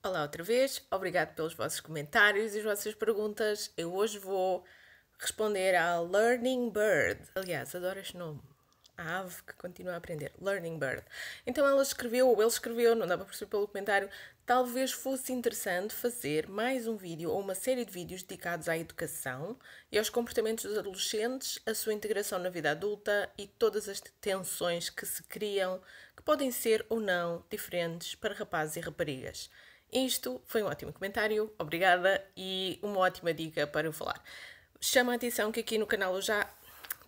Olá outra vez, obrigado pelos vossos comentários e as vossas perguntas. Eu hoje vou responder à Learning Bird. Aliás, adoro este nome. A ave que continua a aprender. Learning Bird. Então ela escreveu, ou ele escreveu, não dá para perceber pelo comentário, talvez fosse interessante fazer mais um vídeo ou uma série de vídeos dedicados à educação e aos comportamentos dos adolescentes, a sua integração na vida adulta e todas as tensões que se criam, que podem ser ou não diferentes para rapazes e raparigas. Isto foi um ótimo comentário, obrigada, e uma ótima dica para eu falar. Chama a atenção que aqui no canal eu já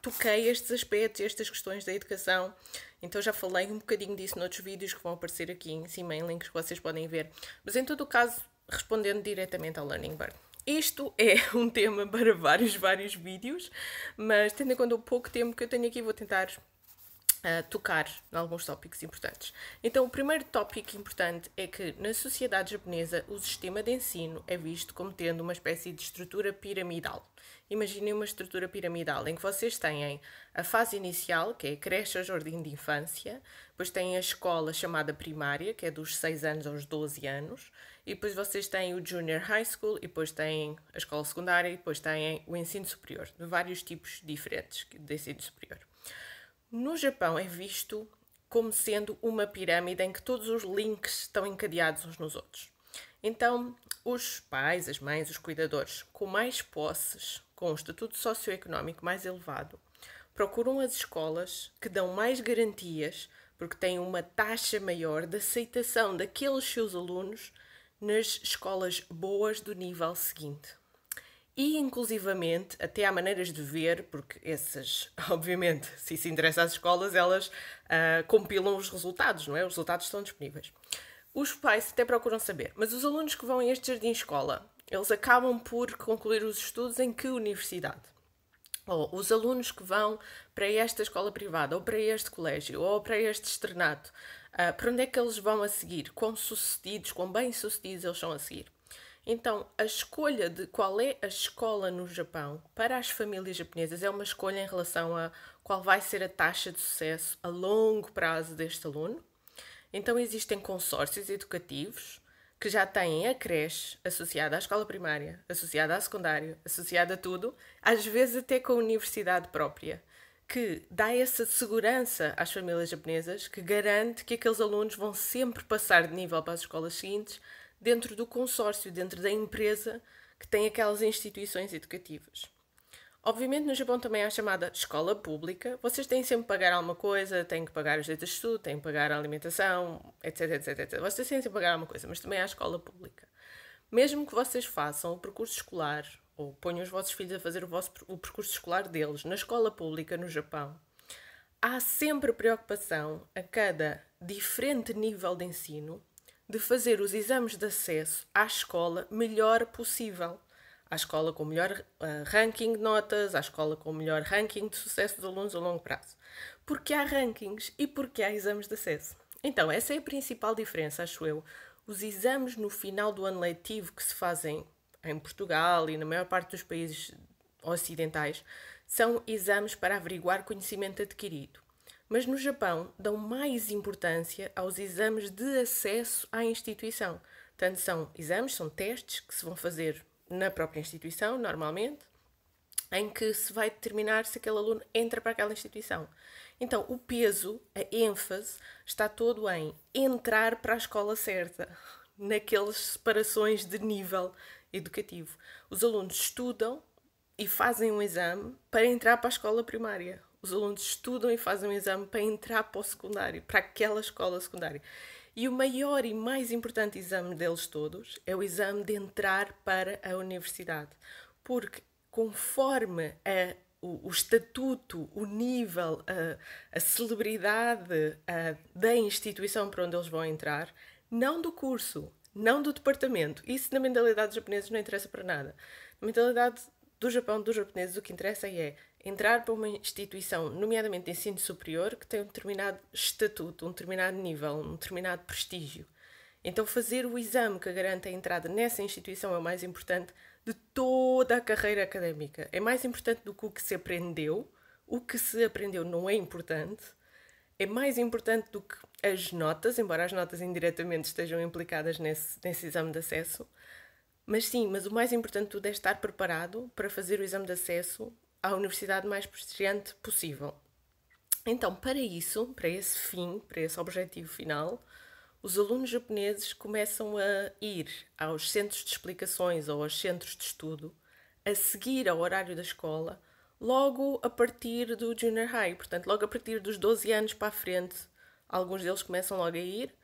toquei estes aspectos, estas questões da educação, então já falei um bocadinho disso noutros vídeos que vão aparecer aqui em cima em links que vocês podem ver. Mas em todo o caso, respondendo diretamente ao Learning Bird. Isto é um tema para vários vídeos, mas tendo em conta o pouco tempo que eu tenho aqui, vou tentar tocar em alguns tópicos importantes. Então, o primeiro tópico importante é que na sociedade japonesa o sistema de ensino é visto como tendo uma espécie de estrutura piramidal. Imaginem uma estrutura piramidal em que vocês têm a fase inicial, que é a creche ou jardim de infância, depois têm a escola chamada primária, que é dos 6 anos aos 12 anos, e depois vocês têm o junior high school, e depois têm a escola secundária, e depois têm o ensino superior, de vários tipos diferentes de ensino superior. No Japão é visto como sendo uma pirâmide em que todos os links estão encadeados uns nos outros. Então, os pais, as mães, os cuidadores com mais posses, com um estatuto socioeconómico mais elevado, procuram as escolas que dão mais garantias porque têm uma taxa maior de aceitação daqueles seus alunos nas escolas boas do nível seguinte. E, inclusivamente, até há maneiras de ver, porque essas, obviamente, se isso interessa às escolas, elas compilam os resultados, não é? Os resultados estão disponíveis. Os pais até procuram saber, mas os alunos que vão a este jardim-escola, eles acabam por concluir os estudos em que universidade? Ou os alunos que vão para esta escola privada, ou para este colégio, ou para este externato, para onde é que eles vão a seguir? Quão sucedidos, quão bem-sucedidos eles são a seguir? Então, a escolha de qual é a escola no Japão para as famílias japonesas é uma escolha em relação a qual vai ser a taxa de sucesso a longo prazo deste aluno. Então, existem consórcios educativos que já têm a creche associada à escola primária, associada à secundária, associada a tudo, às vezes até com a universidade própria, que dá essa segurança às famílias japonesas, que garante que aqueles alunos vão sempre passar de nível para as escolas seguintes dentro do consórcio, dentro da empresa que tem aquelas instituições educativas. Obviamente no Japão também há a chamada escola pública. Vocês têm sempre que pagar alguma coisa, têm que pagar os direitos de estudo, têm que pagar a alimentação, etc. Vocês têm sempre que pagar alguma coisa, mas também há a escola pública. Mesmo que vocês façam o percurso escolar ou ponham os vossos filhos a fazer o percurso escolar deles na escola pública no Japão, há sempre preocupação a cada diferente nível de ensino de fazer os exames de acesso à escola melhor possível. À escola com melhor ranking de notas, à escola com melhor ranking de sucesso dos alunos a longo prazo. Porque há rankings e porque há exames de acesso. Então, essa é a principal diferença, acho eu. Os exames no final do ano letivo que se fazem em Portugal e na maior parte dos países ocidentais são exames para averiguar conhecimento adquirido. Mas no Japão dão mais importância aos exames de acesso à instituição. Portanto, são exames, são testes que se vão fazer na própria instituição, normalmente, em que se vai determinar se aquele aluno entra para aquela instituição. Então, o peso, a ênfase, está todo em entrar para a escola certa, naquelas separações de nível educativo. Os alunos estudam e fazem um exame para entrar para a escola primária. Os alunos estudam e fazem um exame para entrar para o secundário, para aquela escola secundária. E o maior e mais importante exame deles todos é o exame de entrar para a universidade. Porque conforme o estatuto, o nível, a celebridade da instituição para onde eles vão entrar, não do curso, não do departamento. Isso na mentalidade dos japoneses não interessa para nada. Na mentalidade do Japão, dos japoneses, o que interessa é entrar para uma instituição, nomeadamente de ensino superior, que tem um determinado estatuto, um determinado nível, um determinado prestígio. Então fazer o exame que garante a entrada nessa instituição é o mais importante de toda a carreira académica. É mais importante do que o que se aprendeu. O que se aprendeu não é importante. É mais importante do que as notas, embora as notas indiretamente estejam implicadas nesse exame de acesso. Mas sim, mas o mais importante de tudo é estar preparado para fazer o exame de acesso à universidade mais prestigiante possível. Então, para isso, para esse fim, para esse objetivo final, os alunos japoneses começam a ir aos centros de explicações ou aos centros de estudo, a seguir ao horário da escola, logo a partir do junior high. Portanto, logo a partir dos 12 anos para a frente, alguns deles começam logo a ir.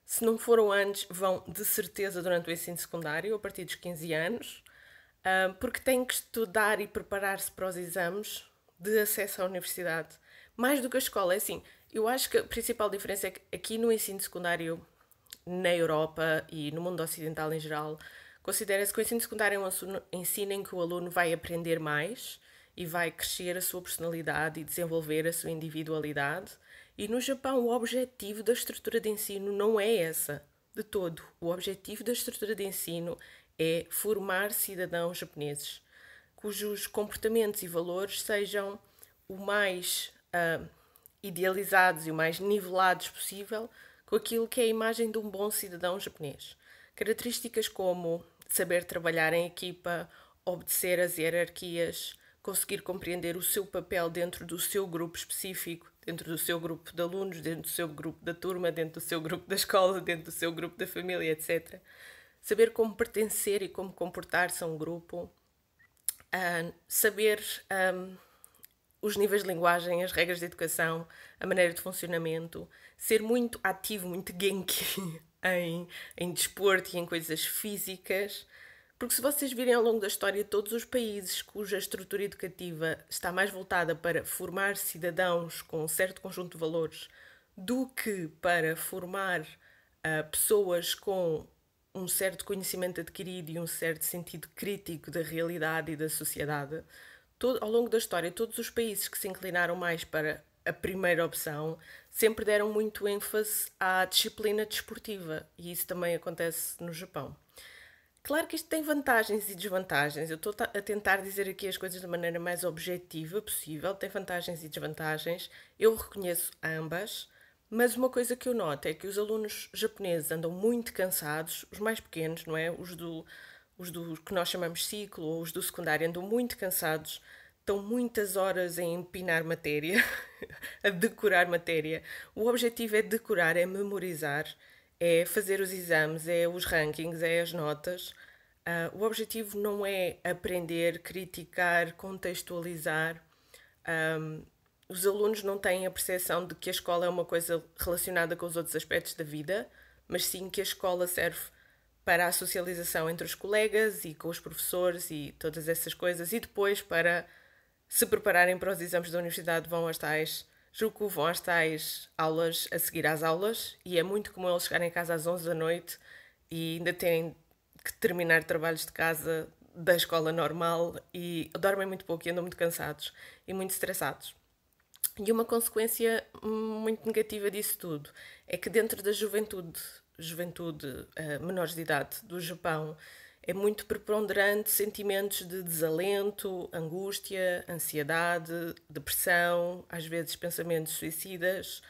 Se não foram antes, vão de certeza durante o ensino secundário, a partir dos 15 anos, porque têm que estudar e preparar-se para os exames de acesso à universidade. Mais do que a escola, é assim, eu acho que a principal diferença é que aqui no ensino secundário, na Europa e no mundo ocidental em geral, considera-se que o ensino secundário é um ensino em que o aluno vai aprender mais e vai crescer a sua personalidade e desenvolver a sua individualidade. E no Japão, o objetivo da estrutura de ensino não é essa, de todo. O objetivo da estrutura de ensino é formar cidadãos japoneses, cujos comportamentos e valores sejam o mais idealizados e o mais nivelados possível com aquilo que é a imagem de um bom cidadão japonês. Características como saber trabalhar em equipa, obedecer às hierarquias, conseguir compreender o seu papel dentro do seu grupo específico, dentro do seu grupo de alunos, dentro do seu grupo da turma, dentro do seu grupo da escola, dentro do seu grupo da família, etc. Saber como pertencer e como comportar-se a um grupo, saber os níveis de linguagem, as regras de educação, a maneira de funcionamento, ser muito ativo, muito genki em desporto e em coisas físicas. Porque se vocês virem ao longo da história, todos os países cuja estrutura educativa está mais voltada para formar cidadãos com um certo conjunto de valores do que para formar pessoas com um certo conhecimento adquirido e um certo sentido crítico da realidade e da sociedade, ao longo da história, todos os países que se inclinaram mais para a primeira opção sempre deram muito ênfase à disciplina desportiva, e isso também acontece no Japão. Claro que isto tem vantagens e desvantagens. Eu estou a tentar dizer aqui as coisas da maneira mais objetiva possível. Tem vantagens e desvantagens. Eu reconheço ambas, mas uma coisa que eu noto é que os alunos japoneses andam muito cansados, os mais pequenos, não é? Os do que nós chamamos ciclo ou os do secundário andam muito cansados, estão muitas horas a empinar matéria, a decorar matéria. O objetivo é decorar, é memorizar, é fazer os exames, é os rankings, é as notas. O objetivo não é aprender, criticar, contextualizar. Os alunos não têm a percepção de que a escola é uma coisa relacionada com os outros aspectos da vida, mas sim que a escola serve para a socialização entre os colegas e com os professores e todas essas coisas, e depois para se prepararem para os exames da universidade vão às tais aulas a seguir às aulas, e é muito comum eles chegarem a casa às 11 da noite e ainda têm que terminar trabalhos de casa da escola normal e dormem muito pouco e andam muito cansados e muito estressados. E uma consequência muito negativa disso tudo é que dentro da juventude menores de idade do Japão, é muito preponderante sentimentos de desalento, angústia, ansiedade, depressão, às vezes pensamentos suicidas.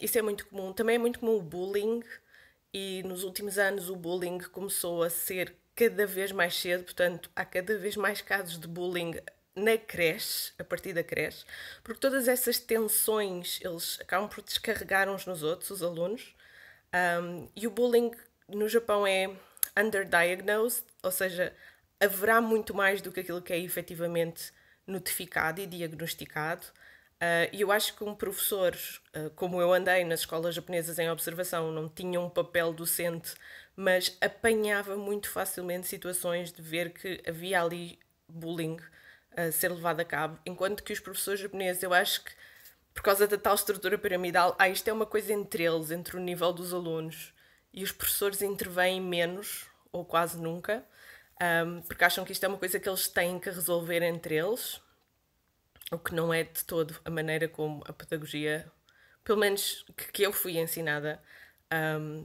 Isso é muito comum. Também é muito comum o bullying, e nos últimos anos o bullying começou a ser cada vez mais cedo, portanto há cada vez mais casos de bullying na creche, a partir da creche, porque todas essas tensões eles acabam por descarregar uns nos outros, os alunos. E o bullying no Japão é underdiagnosed, ou seja, haverá muito mais do que aquilo que é efetivamente notificado e diagnosticado. E eu acho que um professor, como eu andei nas escolas japonesas em observação, não tinha um papel docente, mas apanhava muito facilmente situações de ver que havia ali bullying a ser levado a cabo, enquanto que os professores japoneses, eu acho que por causa da tal estrutura piramidal, isto é uma coisa entre eles, entre o nível dos alunos, e os professores intervêm menos, ou quase nunca, porque acham que isto é uma coisa que eles têm que resolver entre eles, o que não é de todo a maneira como a pedagogia, pelo menos que eu fui ensinada,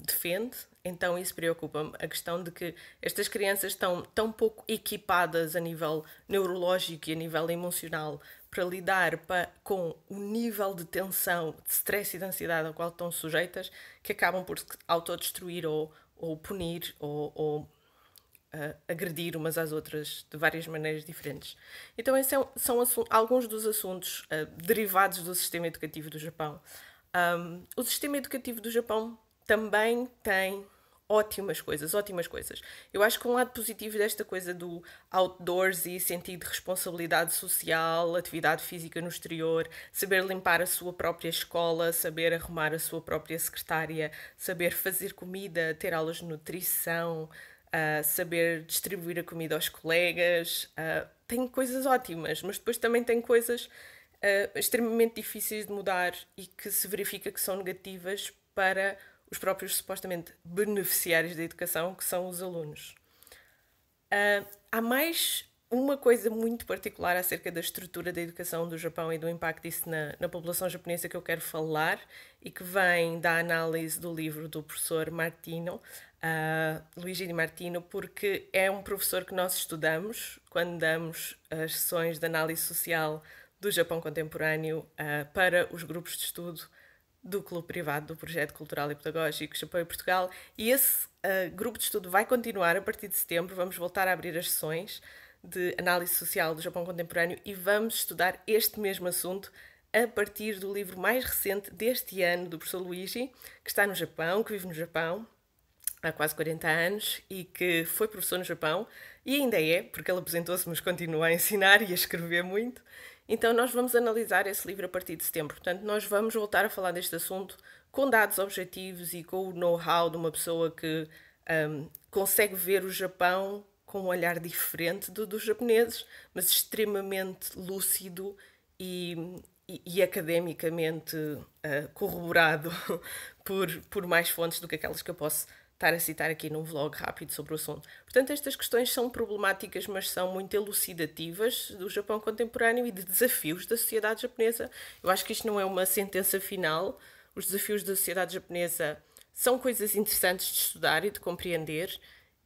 defende. Então isso preocupa-me, a questão de que estas crianças estão tão pouco equipadas a nível neurológico e a nível emocional para lidar com o nível de tensão, de stress e de ansiedade ao qual estão sujeitas, que acabam por se autodestruir ou punir ou agredir umas às outras de várias maneiras diferentes. Então esses são alguns dos assuntos derivados do sistema educativo do Japão. O sistema educativo do Japão também tem ótimas coisas. Eu acho que um lado positivo desta coisa do outdoors e sentido de responsabilidade social, atividade física no exterior, saber limpar a sua própria escola, saber arrumar a sua própria secretária, saber fazer comida, ter aulas de nutrição, saber distribuir a comida aos colegas, tem coisas ótimas, mas depois também tem coisas extremamente difíceis de mudar e que se verifica que são negativas para os próprios supostamente beneficiários da educação, que são os alunos. Há mais uma coisa muito particular acerca da estrutura da educação do Japão e do impacto disso na população japonesa que eu quero falar e que vem da análise do livro do professor Martino, Luigi Di Martino, porque é um professor que nós estudamos quando damos as sessões de análise social do Japão contemporâneo para os grupos de estudo do Clube Privado do Projeto Cultural e Pedagógico Japão e Portugal, e esse grupo de estudo vai continuar a partir de setembro. Vamos voltar a abrir as sessões de análise social do Japão contemporâneo e vamos estudar este mesmo assunto a partir do livro mais recente deste ano do professor Luigi, que está no Japão, que vive no Japão há quase 40 anos e que foi professor no Japão e ainda é, porque ele aposentou-se, mas continua a ensinar e a escrever muito. Então nós vamos analisar esse livro a partir de setembro. Portanto, nós vamos voltar a falar deste assunto com dados objetivos e com o know-how de uma pessoa que consegue ver o Japão com um olhar diferente dos japoneses, mas extremamente lúcido e academicamente corroborado por mais fontes do que aquelas que eu posso estar a citar aqui num vlog rápido sobre o assunto. Portanto, estas questões são problemáticas, mas são muito elucidativas do Japão contemporâneo e de desafios da sociedade japonesa. Eu acho que isto não é uma sentença final. Os desafios da sociedade japonesa são coisas interessantes de estudar e de compreender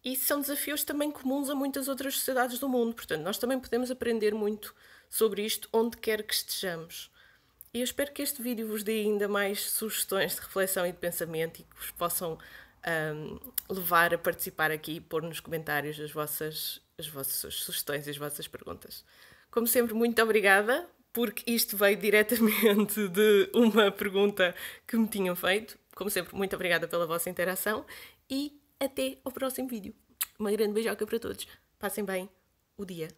e são desafios também comuns a muitas outras sociedades do mundo. Portanto, nós também podemos aprender muito sobre isto onde quer que estejamos. E eu espero que este vídeo vos dê ainda mais sugestões de reflexão e de pensamento e que vos possam levar a participar aqui e pôr nos comentários as vossas sugestões e as vossas perguntas. Como sempre, muito obrigada, porque isto veio diretamente de uma pergunta que me tinham feito. Como sempre, muito obrigada pela vossa interação e até ao próximo vídeo. Uma grande beijoca para todos. Passem bem o dia.